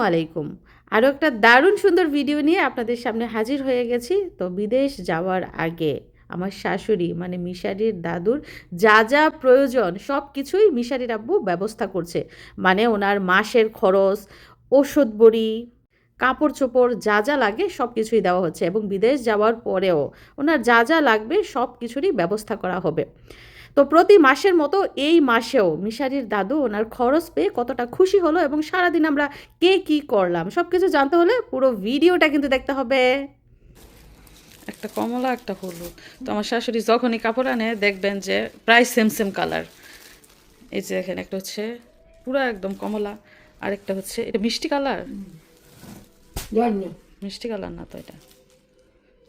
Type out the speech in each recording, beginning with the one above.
আলাইকুম। আরও একটা দারুণ সুন্দর ভিডিও নিয়ে আপনাদের সামনে হাজির হয়ে গেছি। তো বিদেশ যাওয়ার আগে আমার শাশুড়ি মানে মিশারির দাদুর যা যা প্রয়োজন সব কিছুই মিশারির আব্বু ব্যবস্থা করছে। মানে ওনার মাসের খরচ, ওষুধ বড়ি, কাপড় চোপড় যা যা লাগে সব কিছুই দেওয়া হচ্ছে এবং বিদেশ যাওয়ার পরেও ওনার যা যা লাগবে সব কিছুরই ব্যবস্থা করা হবে। তো প্রতি মাসের মতো এই মাসেও মিশারির দাদু ওনার খরচ পেয়ে কতটা খুশি হলো এবং সারাদিন আমরা কে কী করলাম সব কিছু জানতে হলে পুরো ভিডিওটা কিন্তু দেখতে হবে। একটা কমলা একটা হলুদ। তো আমার শাশুড়ি যখনই কাপড় আনে দেখবেন যে প্রায় সেম সেম কালার। এই যে দেখেন একটা হচ্ছে পুরো একদম কমলা, আরেকটা হচ্ছে এটা মিষ্টি কালার। মিষ্টি কালার না তো এটা,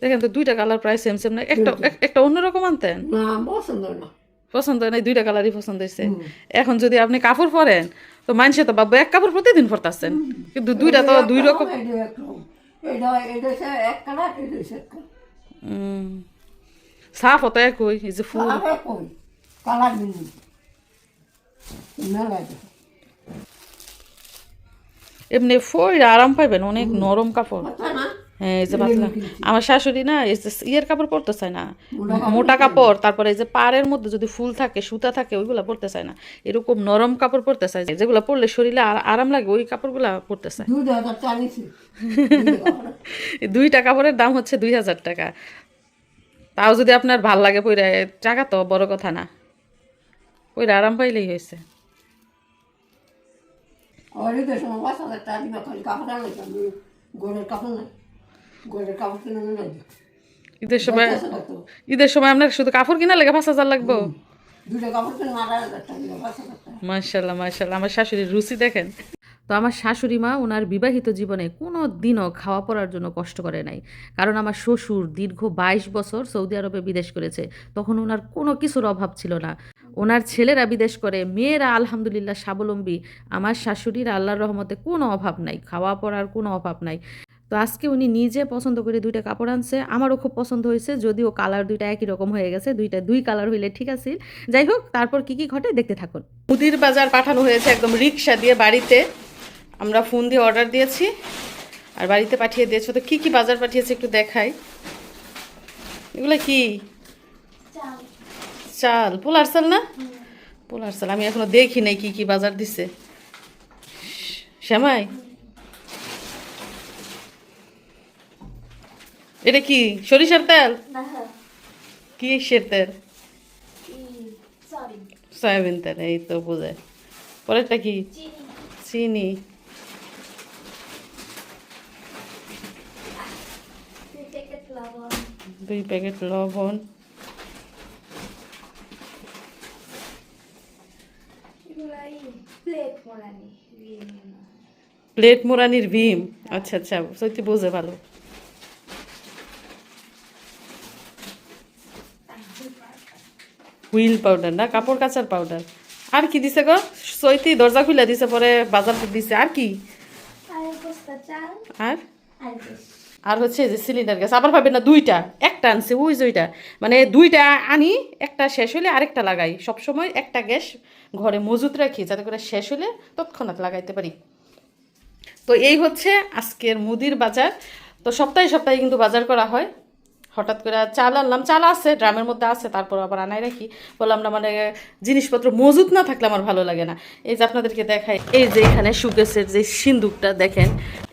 দেখেন তো দুইটা কালার প্রায় সেম সেম না, একটা একটা অন্যরকম আনতেন পছন্দ হয় না, দুইটা কালারই পছন্দ হয়েছে। এখন যদি আপনি কাপড় পরেন তো মানুষে তো বাবু এক কাপড় প্রতিদিন পরতেছেন, কিন্তু দুইটা তো দুই রকম। সাফ হতো একই, এই যে ফুল এমনি ফইরা আরাম পাইবেন, অনেক নরম কাপড়। হ্যাঁ এই যে পাতলা, আমার শাশুড়ি না এই যে ইয়ের কাপড় পরতে চায় না, মোটা কাপড়, তারপরে এই যে পাড়ের মধ্যে যদি ফুল থাকে সুতা থাকে ওইগুলা পরতে চায় না, এরকম নরম কাপড় পরতে চায়, যেগুলো পরলে শরীরে আরাম লাগে ওই কাপড়গুলা পরতে চায়। দুইটা কাপড়ের দাম হচ্ছে 2000 টাকা। তাও যদি আপনার ভাল লাগে পইরা, টাকা তো বড় কথা না, পইরা আরাম পাইলেই হয়েছে। ঈদের সময়, ঈদের সময় আপনার শুধু কাপড় কিনা লেগে 5000 লাগবো? মাশাল্লাহ মাশাল্লাহ, আমার শাশুড়ির রুচি দেখেন। তো আমার শাশুড়ি মা ওনার বিবাহিত জীবনে কোনো দিনও খাওয়া পড়ার জন্য কষ্ট করে নাই, কারণ আমার শ্বশুর দীর্ঘ 22 বছর সৌদি আরবে বিদেশ করেছে, তখন ওনার কোনো কিছুর অভাব ছিল না। ওনার ছেলেরা বিদেশ করে, মেয়েরা আলহামদুলিল্লাহ স্বাবলম্বী। আমার শাশুড়ির আল্লাহর রহমতে কোনো অভাব নাই, খাওয়া পড়ার কোনো অভাব নাই। তো আজকে উনি নিজে পছন্দ করে দুইটা কাপড় আনছে, আমারও খুব পছন্দ হয়েছে, যদিও কালার দুইটা একই রকম হয়ে গেছে, দুই কালার হইলে ঠিক আছে। যাই হোক, তারপর কি কি ঘটে দেখতে থাকুন। মুদির বাজার পাঠানো হয়েছে একদম রিক্সা দিয়ে বাড়িতে, আমরা ফোন দিয়ে অর্ডার দিয়েছি আর বাড়িতে পাঠিয়ে দিয়েছে। তো কি কি বাজার পাঠিয়েছে একটু দেখাই। এগুলো কি? চাল, পোলার চাল না? পোলার চাল আমি এখনো দেখি নাই কি কি বাজার দিছে। শ্যামাই, এটা কি সরিষার তেল? কিসের তেল? সয়াবিন তেল, এই তো বোঝায়। পরেরটা কি? চিনি। 2 প্যাকেট লবণ। প্লেট মোড়ানির ভীম, আচ্ছা আচ্ছা, সত্যি বোঝে ভালো। হুইল পাউডার না, কাপড় কাচার পাউডার। আর কি দিছে গো? সৈতি দরজা খুলে দিছে, পরে বাজার দিছে। আর কি? আর আর হচ্ছে যে সিলিন্ডার গ্যাস আবার পাবেন না, দুইটা, একটা আনছে ওই যে ওইটা, মানে দুইটা আনি, একটা শেষ হলে আরেকটা লাগাই। সবসময় একটা গ্যাস ঘরে মজুত রাখি যাতে করে শেষ হলে তৎক্ষণাৎ লাগাইতে পারি। তো এই হচ্ছে আজকের মুদির বাজার। তো সপ্তাহে সপ্তাহে কিন্তু বাজার করা হয়। হঠাৎ করে চাল আনলাম, চাল আছে ড্রামের মধ্যে আছে, তারপর আবার আনাই রাখি। বললাম না মানে জিনিসপত্র মজুত না থাকলে আমার ভালো লাগে না। এই যে আপনাদেরকে দেখাই, এই যে এখানে সুকেসের যে সিন্দুকটা দেখেন,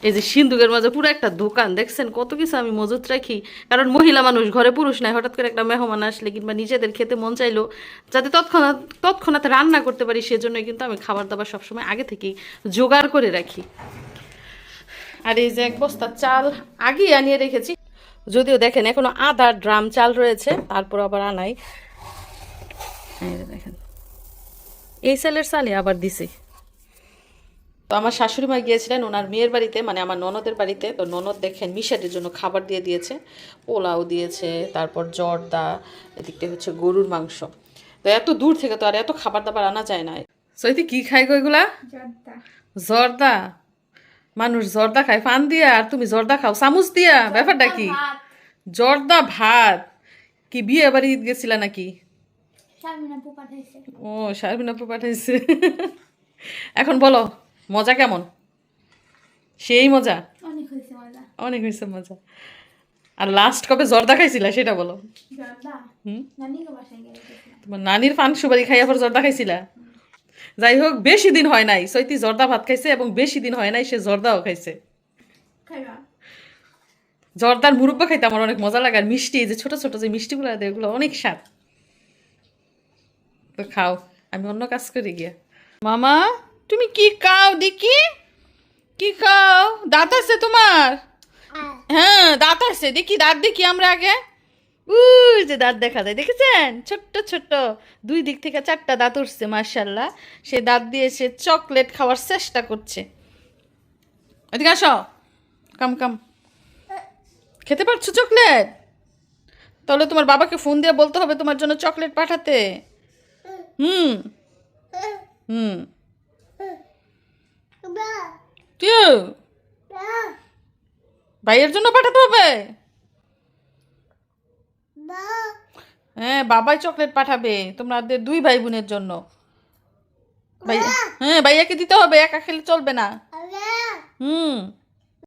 এই যে সিন্দুকের মাঝে পুরো একটা দোকান, দেখছেন কত কিছু আমি মজুত রাখি। কারণ মহিলা মানুষ, ঘরে পুরুষ নাই, হঠাৎ করে একটা মেহমান আসলে কিংবা নিজেদের খেতে মন চাইলো যাতে তৎক্ষণাৎ তৎক্ষণাৎ রান্না করতে পারি, সেজন্যই কিন্তু আমি খাবার দাবার সবসময় আগে থেকেই জোগাড় করে রাখি। আর এই যে 1 বস্তা চাল আগেই আনিয়ে রেখেছি, যদিও দেখেন এখনো আধা ড্রাম চাল রয়েছে, তারপর আবার আনাই। দেখেন এই চালের চালে আবার দিছি। তো আমার শাশুড়ি মা গিয়েছিলেন ওনার মেয়ের বাড়িতে, মানে আমার ননদের বাড়িতে। তো ননদ দেখেন মিশাটের জন্য খাবার দিয়ে দিয়েছে, পোলাও দিয়েছে, তারপর জর্দা, এদিকটা হচ্ছে গরুর মাংস। তো এত দূর থেকে তো আর এত খাবার দাবার আনা যায় না। সৈতি কি খাই গো এগুলা? জর্দা। মানুষ জর্দা খায় ফান দিয়া, আর তুমি জর্দা খাও চামচ দিয়া, ব্যাপারটা কি? জর্দা ভাত কি বিয়ে বাড়ি গেছিলা নাকি? ও শারমিন আপু পাঠাইছে। এখন বলো মজা কেমন? সেই মজা, অনেক হয়েছে মজা। অনেক হয়েছে মজা। আর লাস্ট কবে জর্দা খাইছিলা সেটা বলো। জর্দা হুম, নানিকে বাসায় গেলে গেছিলাম। তোমার নানির পান সুপারি খাইয়া পর জর্দা খাইছিলা। যাই হোক, বেশি দিন হয় নাই সৈতি জর্দা ভাত খাইছে, এবং বেশি দিন হয় নাই সে জর্দাও খাইছে। খাইবা? জর্দার মুরব্বা খাইতে আমার অনেক মজা লাগে, আর মিষ্টি, এই যে ছোট ছোট যে মিষ্টিগুলো দেয় ওগুলো অনেক স্বাদ। তো খাও, আমি অন্য কাজ করি গিয়া। মামা, তুমি কি খাও দেখি? কি খাও? দাঁত আছে তোমার? হ্যাঁ দাঁত আছে, দেখি দাঁত দেখি আমরা আগে। উই যে দাঁত দেখা যায়, দেখেছেন? ছোট্ট ছোট্ট 2 দিক থেকে 4টা দাঁত উঠছে, মার্শাল্লাহ। সে দাঁত দিয়ে সে চকলেট খাওয়ার চেষ্টা করছে। এদিকে আসো, কাম কাম। খেতে পারছো চকলেট? তাহলে তোমার বাবাকে ফোন দিয়ে বলতে হবে তোমার জন্য চকলেট পাঠাতে। হুম হুম। কেউ ভাইয়ের জন্য পাঠাতে হবে? হ্যাঁ, বাবাই চকলেট পাঠাবে তোমাদের 2 ভাই বোনের জন্য। ভাইয়া, হ্যাঁ ভাইয়াকে দিতে হবে, একা খেলে চলবে না। হুম।